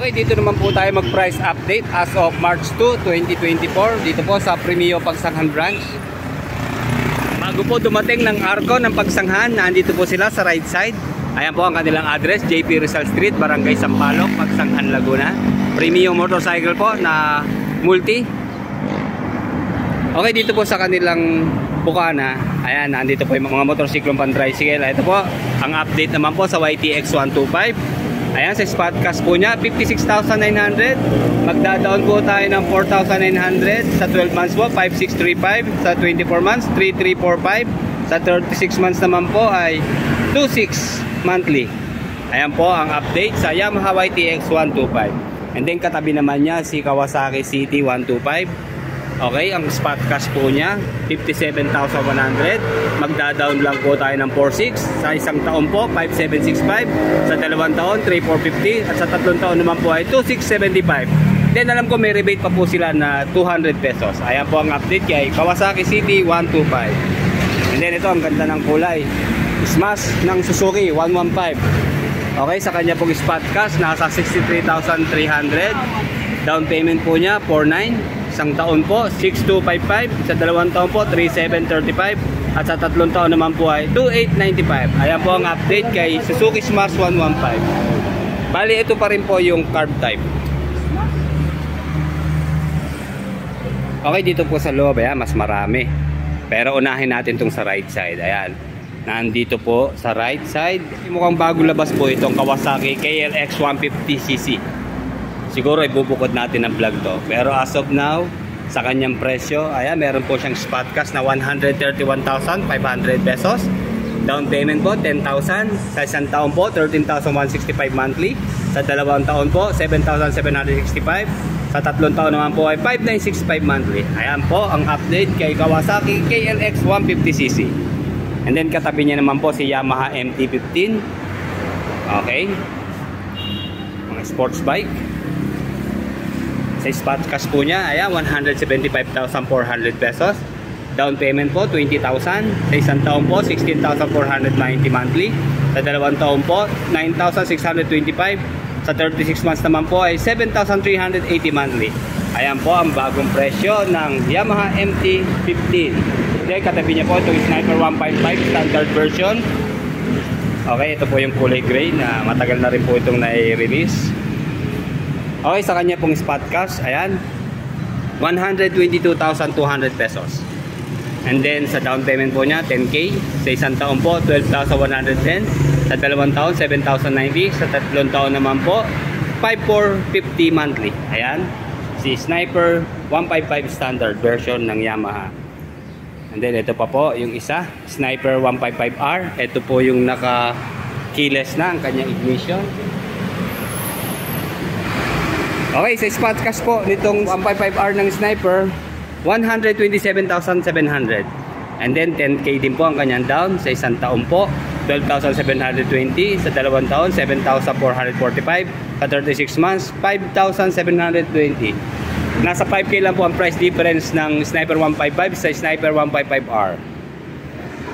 Okay, dito naman po tayo mag-price update as of March 2, 2024 dito po sa Premio Pagsanghan Branch. Bago po dumating ng Arco ng Pagsanghan, nandito po sila sa right side. Ayan po ang kanilang address, JP Rizal Street, Barangay Sampaloc, Pagsanghan, Laguna. Premio motorcycle po na multi. Okay, dito po sa kanilang bukana, ayan, nandito po yung mga motorsiklong pan-tricycle. Ito po, ang update naman po sa YTX 125. Ayan, sa spot cash po niya, 56,900. Magdadaon po tayo ng 4,900. Sa 12 months po, 5,635. Sa 24 months, 3,345. Sa 36 months naman po ay 2,600 monthly. Ayan po ang update sa Yamaha YTX 125. And then katabi naman niya si Kawasaki City 125. Okay, ang spot cash po niya 57,100. Magda-down lang po tayo ng 4,600. Sa isang taon po 5,765. Sa dalawang taon 3,450. At sa tatlong taon naman po ay 2,675. Then alam ko may rebate pa po sila na 200 pesos. Ayan po ang update kay Kawasaki City 125. And then ito ang ganda ng kulay, Smash ng Suzuki 115. Okay, sa kanya pong spot cash nasa 63,300. Down payment po niya 4,900. Isang taon po 6,255. Sa dalawang taon po 3,735. At sa tatlong taon naman po ay 2,895. Ayan po ang update kay Suzuki Smash 115. Bali ito pa rin po yung carb type. Okay, dito po sa loob, ayan, mas marami. Pero unahin natin itong sa right side. Ayan, nandito po sa right side, mukhang bago labas po itong Kawasaki KLX 150cc. Siguro ibubukod natin ang vlog to. Pero as of now, sa kanyang presyo, ayan, meron po siyang spot cash na 131,500 pesos. Down payment po 10,000. Sa isang taon po 13,165 monthly. Sa dalawang taon po 7,765. Sa tatlong taon naman po ay 5,965 monthly. Ayan po ang update kay Kawasaki KLX 150cc. And then katabi niya naman po si Yamaha MT-15. Okay, mga sports bike. Sa spot cash po niya, ayan, 175,400 pesos. Down payment po 20,000. Sa isang taon po 16,490 monthly. Sa dalawang taon po 9,625. Sa 36 months naman po ay 7,380 monthly. Ayan po ang bagong presyo ng Yamaha MT-15. Okay, katabi niya po itong Sniper 155 standard version. Okay, ito po yung kulay gray na matagal na rin po itong nai-release. Okay, sa kanya pong spot cash, ayan, 122,200 pesos. And then sa down payment po niya 10K. Sa isang taon po 12,110. Sa dalawang taon 7,090. Sa tatlong taon naman po 5,450 monthly. Ayan, si Sniper 155 standard version ng Yamaha. And then ito pa po yung isa, Sniper 155R. Ito po yung naka keyless na ang kanyang ignition. Okay, sa spot cash po nitong 155R ng Sniper, 127,700. And then 10K din po ang kanyang down. Sa isang taon po 12,720. Sa dalawang taon 7,445. Sa 36 months 5,720. Nasa 5K lang po ang price difference ng Sniper 155 sa Sniper 155R.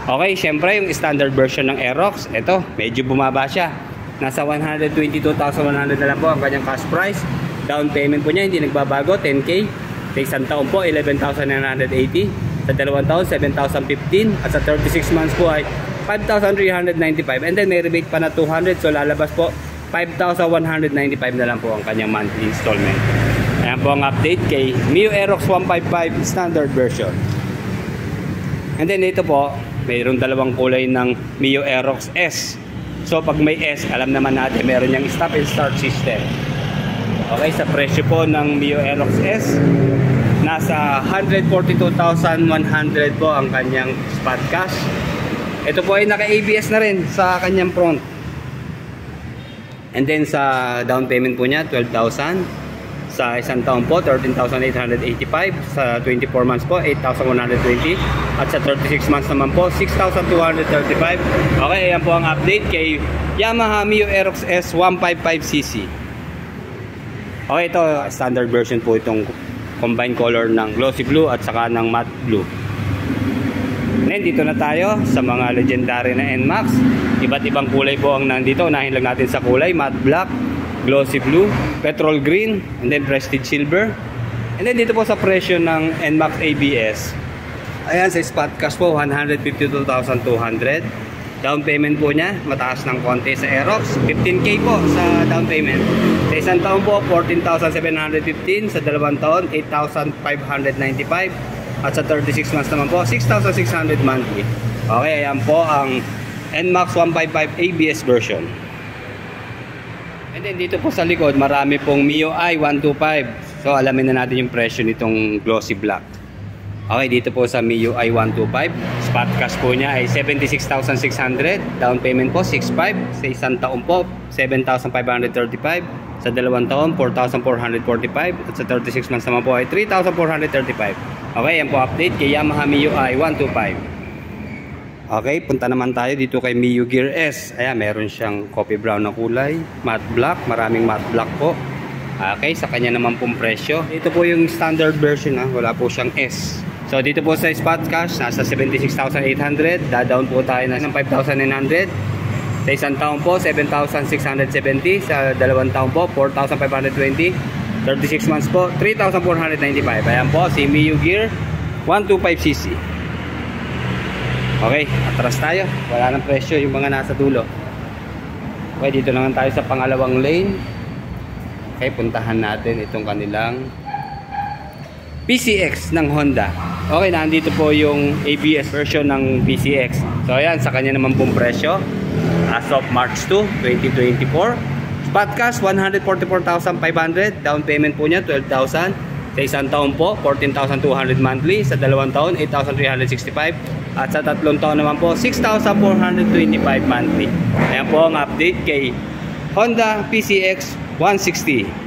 Okay, syempre yung standard version ng Aerox, ito medyo bumaba siya. Nasa 122,100 na lang po ang kanyang cash price. Down payment po niya hindi nagbabago, 10K. Sa isang taon po 11,980. Sa dalawang taon 7,015. At sa 36 months po ay 5,395. And then may rebate pa na 200. So lalabas po 5,195 na lang po ang kanyang monthly installment. Ayan po ang update kay Mio Aerox 155 standard version. And then ito po, mayroong dalawang kulay ng Mio Aerox S. So pag may S, alam naman natin meron niyang stop and start system. Okay, sa presyo po ng Mio Aerox S, nasa 142,100 po ang kanyang spot cash. Ito po ay naka-ABS na rin sa kanyang front. And then sa down payment po niya 12,000. Sa isang taon po 13,885. Sa 24 months po 8,120. At sa 36 months naman po 6,235. Okay, ayan po ang update kay Yamaha Mio Aerox S 155cc. Okay, ito standard version po itong combined color ng glossy blue at saka ng matte blue. Then dito na tayo sa mga legendary na NMAX. Iba't ibang kulay po ang nandito. Unahin lang natin sa kulay matte black. glossy blue, petrol green, and then prestige silver. And then dito po sa presyo ng NMAX ABS, ayan, sa spot cash po 152,200. Down payment po niya mataas ng konti sa Aerox, 15k po sa down payment. Sa isang taon po 14,715, sa dalawang taon 8,595, at sa 36 months naman po 6,600 monthly. Okay, ayan po ang NMAX 155 ABS version. And then dito po sa likod marami pong MIUI 125. So alamin na natin yung presyo nitong glossy black. Okay, dito po sa MIUI 125, spot cash po niya ay 76,600, down payment po 6,500, sa isang taon po 7,535, sa dalawang taon 4,445, at sa 36 months naman po ay 3,435. Okay, yan po update kay Yamaha MIUI 125. Okay, punta naman tayo dito kay Mio Gear S. Ayan, meron siyang coffee brown na kulay, matte black, maraming matte black po. Okay, sa kanya naman pong presyo. Ito po yung standard version, wala po siyang S. So dito po sa spot cash, nasa 76,800. Da-down po tayo ng 5,900. Sa isang taon po, 7,670. Sa dalawang taon po, 4,520. 36 months po, 3,495. Ayan po, si Mio Gear 125cc. Okay, atras tayo. Wala ng presyo yung mga nasa dulo. Okay, dito naman tayo sa pangalawang lane. Okay, puntahan natin itong kanilang PCX ng Honda. Okay, nandito po yung ABS version ng PCX. So ayan, sa kanya naman pong presyo as of March 2, 2024. Spot cash 144,500, down payment po niya 12,000. Sa isang taon po 14,200 monthly, sa dalawang taon 8,365, at sa tatlong taon naman po 6,425 monthly. Ayan po ang update kay Honda PCX 160.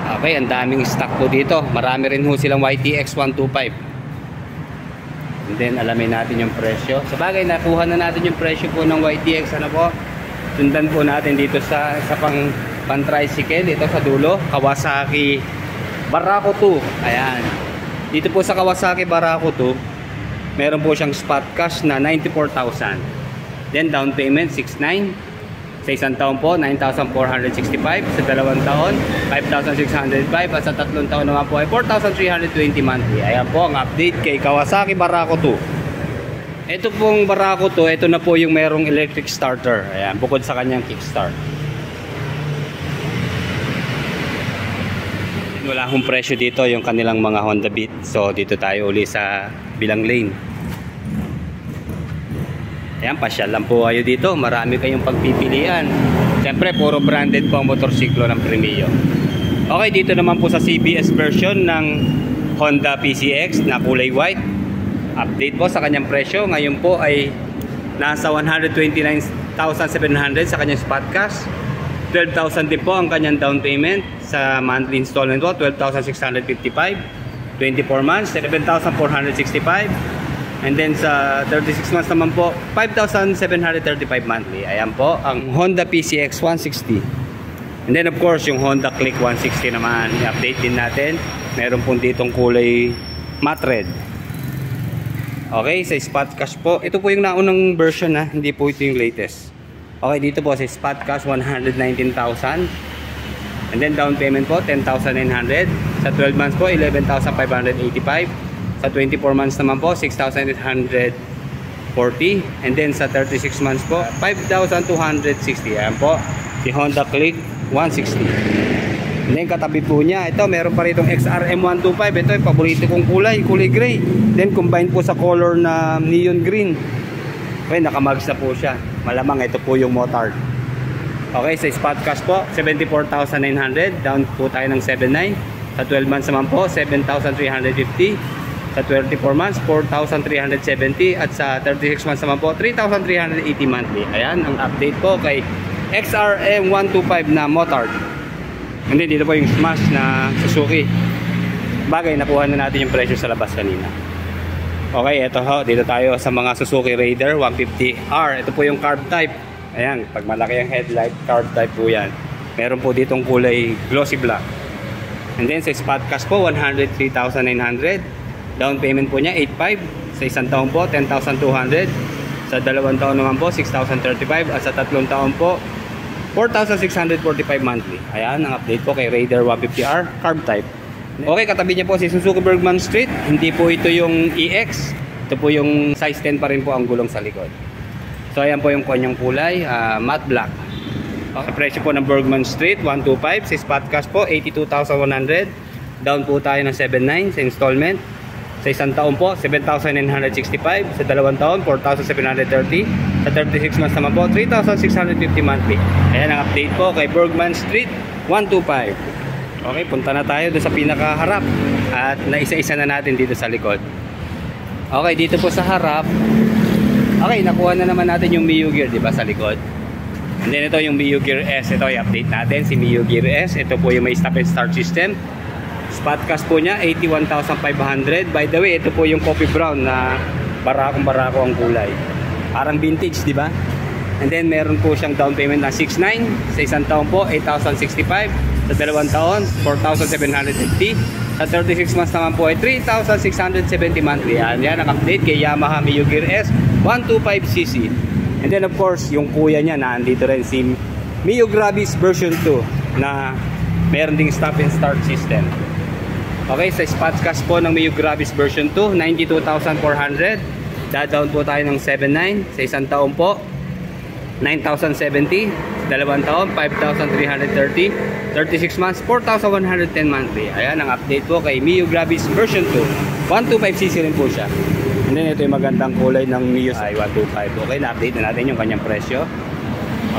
Okay, ang daming stock po dito. Marami rin ho silang YTX 125. And then alamin natin yung presyo. Sa bagay, nakuha na natin yung presyo po ng YTX. Ano po? Sundan po natin dito sa pan-tricycle. Dito sa dulo, Kawasaki Barako 2. Ayan. Dito po sa Kawasaki Barako 2, meron po siyang spot cash na 94,000. Then down payment 6,900. Sa isang taon po 9,465, sa dalawang taon 5,605, at sa tatlong taon naman po ay 4,320 monthly. Ayan po ang update kay Kawasaki Barako 2. Ito pong Barako 2, ito na po yung merong electric starter. Ayan, bukod sa kanyang kickstart. Wala akong presyo dito yung kanilang mga Honda Beat. So dito tayo uli sa bilang lane. Ayan, pasyal lang po kayo dito. Marami kayong pagpipilian. Siyempre, puro branded po ang motorsiklo ng Premio. Okay, dito naman po sa CBS version ng Honda PCX na kulay white. Update po sa kanyang presyo. Ngayon po ay nasa 129,700 sa kanyang spot cash. 12,000 din po ang kanyang down payment. Sa monthly installment po, 12,655. 24 months, 7,465. And then sa 36 months naman po, 5,735 monthly. Ayan po ang Honda PCX 160. And then of course yung Honda Click 160 naman, i-update din natin. Meron po ditong kulay matte red. Okay, sa spot cash po, ito po yung naunang version, hindi po ito yung latest. Okay, dito po sa spot cash 119,000. And then down payment po 10,900. Sa 12 months po 11,585. Sa 24 months naman po 6,840. And then sa 36 months po 5,260. Ayan po si Honda Click 160. And then katabi po niya, ito meron pa ritong XRM 125. Ito yung paborito kong kulay gray. Then combine po sa color na neon green. Okay, nakamags na po siya. Malamang ito po yung motard. Okay, sa spot cash po 74,900. Down po tayo ng 7,900. Sa 12 months naman po 7,350. Sa 24 months, 4,370. At sa 36 months naman po, 3,380 monthly. Ayan, ang update po kay XRM 125 na motard. And then dito po yung smash na Suzuki. Bagay, nakuha na natin yung presyo sa labas kanina. Okay, ito ho. Dito tayo sa mga Suzuki Raider 150R. Ito po yung carb type. Ayan, pag malaki ang headlight, carb type po yan. Meron po ditong kulay glossy black. And then sa spot cash po, 103,900. Down payment po niya 8,500. Sa isang taon po 10,200. Sa dalawang taon naman po 6,035. At sa tatlong taon po 4,645 monthly. Ayan, ang update po kay Raider 150R carb type. Okay, katabi niya po si Suzuki Bergman Street. Hindi po ito yung EX. Ito po yung size 10 pa rin po ang gulong sa likod. So ayan po yung kanyang kulay, matte black. Okay, presyo po ng Bergman Street 125. Sa spot cash po 82,100. Down po tayo ng 7,900 sa installment. Sa isang taon po 7,965. Sa dalawang taon 4,730. Sa 36 months naman po 3,650 monthly. Ayan ang update po kay Bergman Street 125. Okay, punta na tayo doon sa pinakaharap at naisa-isa na natin dito sa likod. Okay, dito po sa harap. Okay, nakuha na naman natin yung Mio Gear, di ba, sa likod. And then ito yung Mio Gear S. Ito i-update natin si Mio Gear S. Ito po yung may stop and start system. Spot cash po niya 81,500. By the way, ito po yung coffee brown na barakong-barako ang kulay. Parang vintage, di ba? And then meron po siyang down payment na 6,900. Sa isang taon po 8,065. Sa dalawang taon 4,750. Sa 36 months naman po ay 3,670 monthly. Yan ang update kay Yamaha Mio Gear S 125cc. And then of course yung kuya niya nandito rin si Mio Gravis version 2 na meron ding stop and start system. Okay, sa spot cash po ng Mio Gravis version 2 92,400. Dadown po tayo ng 7,900. Sa isang taon po 9,070. Dalawang taon 5,330. 36 months 4,110 monthly. Ayan ang update po kay Mio Gravis version 2 125cc rin po siya. And then ito yung magandang kulay ng Mio ay 125. Okay, na-update na natin yung kanyang presyo.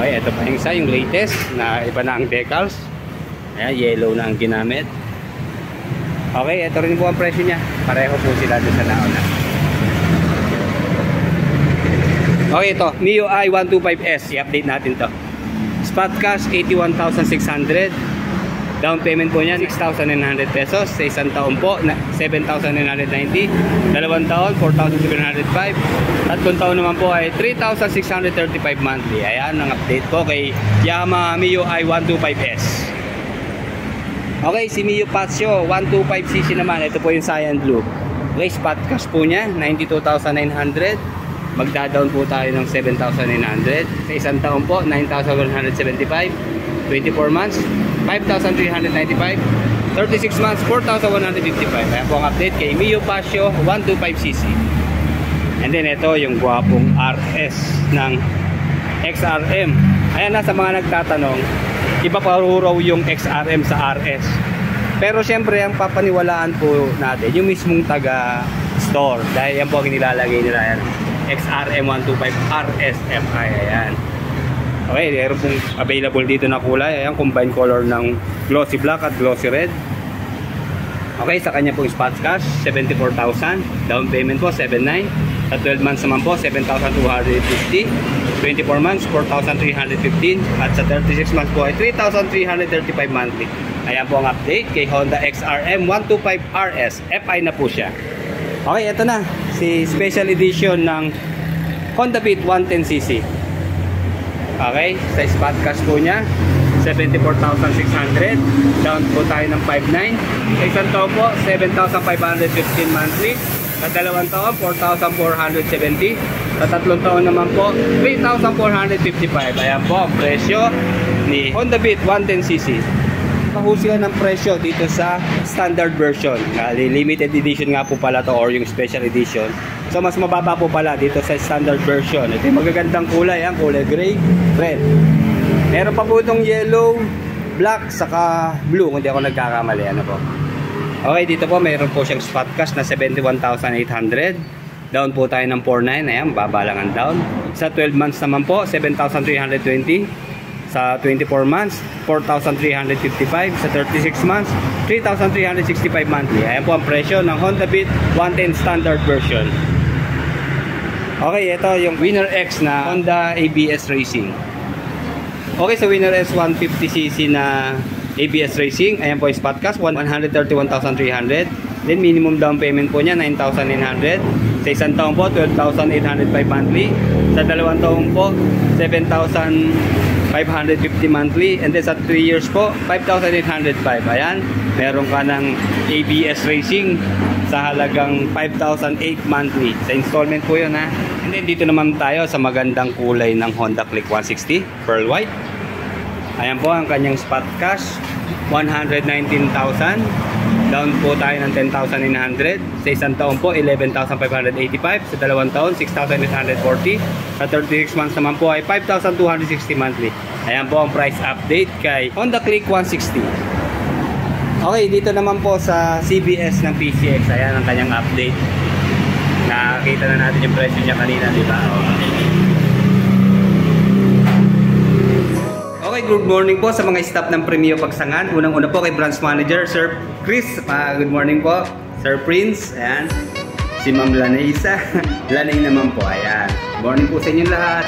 Okay, ito pa yung isa, yung latest na iba na ang decals. Ayan, yellow na ang ginamit. Okay, ito rin po ang presyo niya. Pareho po sila doon sa nauna. Okay, ito Mio i 125S. I-update natin to. Spot cash 81,600. Down payment po niya 6,900 pesos. Sa isang taon po 7,990. Dalawang taon 4,705. Tatlong taon naman po ay 3,635 monthly. Ayan ang update po kay Yamaha Mio i 125S. Okay, si Mio Pasio 125cc naman. Ito po yung cyan blue. Okay, spot cash po niya 92,900. Magda-down po tayo ng 7,900. Sa isang taon po 9,175. 24 months 5,395. 36 months 4,155. Ayan po ang update kay Mio Pasio 125cc. And then ito yung gwapong RS ng XRM. Ayan na, sa mga nagtatanong, iba pa raw yung XRM sa RS. Pero syempre ang papaniwalaan po natin yung mismong taga store, dahil yan po ang nilalagay nila, yan XRM 125 RSFI. Ayan. Okay, meron pong available dito na kulay. Ayan, combined color ng glossy black at glossy red. Okay, sa kanya pong spot cash 74,000. Down payment po 7,900. Sa 12 months naman po 7,250. 24 months 4,315. At sa 36 months po ay 3,335 monthly. Ayan po ang update kay Honda XRM 125 RS FI na po siya. Okay, ito na si special edition ng Honda Beat 110cc. Okay, sa spot cash po niya 74,600. Down po tayo ng 5,900. Sa isang taon po 7,515 monthly. Sa dalawang taon 4,470. Sa tatlong taon naman po 3,455. Ayan po ang presyo ni Honda Beat 110cc. Sila ng presyo dito sa standard version. Limited edition nga po pala to, or yung special edition. So mas mababa po pala dito sa standard version. Ito yung magagandang kulay, ang kulay gray, red. Meron pa po itong yellow, black, saka blue kung di ako nagkakamali. Ano po? Okay, dito po meron po siyang spot cash na 71,800. Down po tayo ng 4,900. Ayan, baba lang ang down. Sa 12 months naman po 7,320. Sa 24 months 4,355. Sa 36 months 3,365 monthly. Ayan po ang presyo ng Honda Beat 110 standard version. Okay, ito yung Winner X na Honda ABS Racing. Okay, sa Winner X 150cc na ABS Racing, ayan po yung spot cash 131,300. Then minimum down payment po niya 9,900. Sa isang taon po 12,805 monthly. Sa dalawang taon po 7,550 monthly. And then sa 3 years po 5,805. Ayan, meron ka ng ABS Racing sa halagang 5,008 monthly. Sa installment po yun, ha. And then dito naman tayo sa magandang kulay ng Honda Click 160 Pearl White. Ayan po ang kanyang spot cash, 119,000. Down po tayo ng 10,900. Sa isang taon po, 11,585. Sa dalawang taon, 6,840. Sa 36 months naman po ay 5,260 monthly. Ayan po ang price update kay Honda Click 160. Okay, dito naman po sa CBS ng PCX. Ayan ang kanyang update. Nakakita na natin yung presyo niya kanina, di ba? Okay, good morning po sa mga staff ng Premio Pagsangan. Unang-una po kay Branch Manager, Sir Chris. Good morning po, Sir Prince. Ayan. Si Ma'am Lanaysa. Lanay naman po. Ayan. Good morning po sa inyo lahat.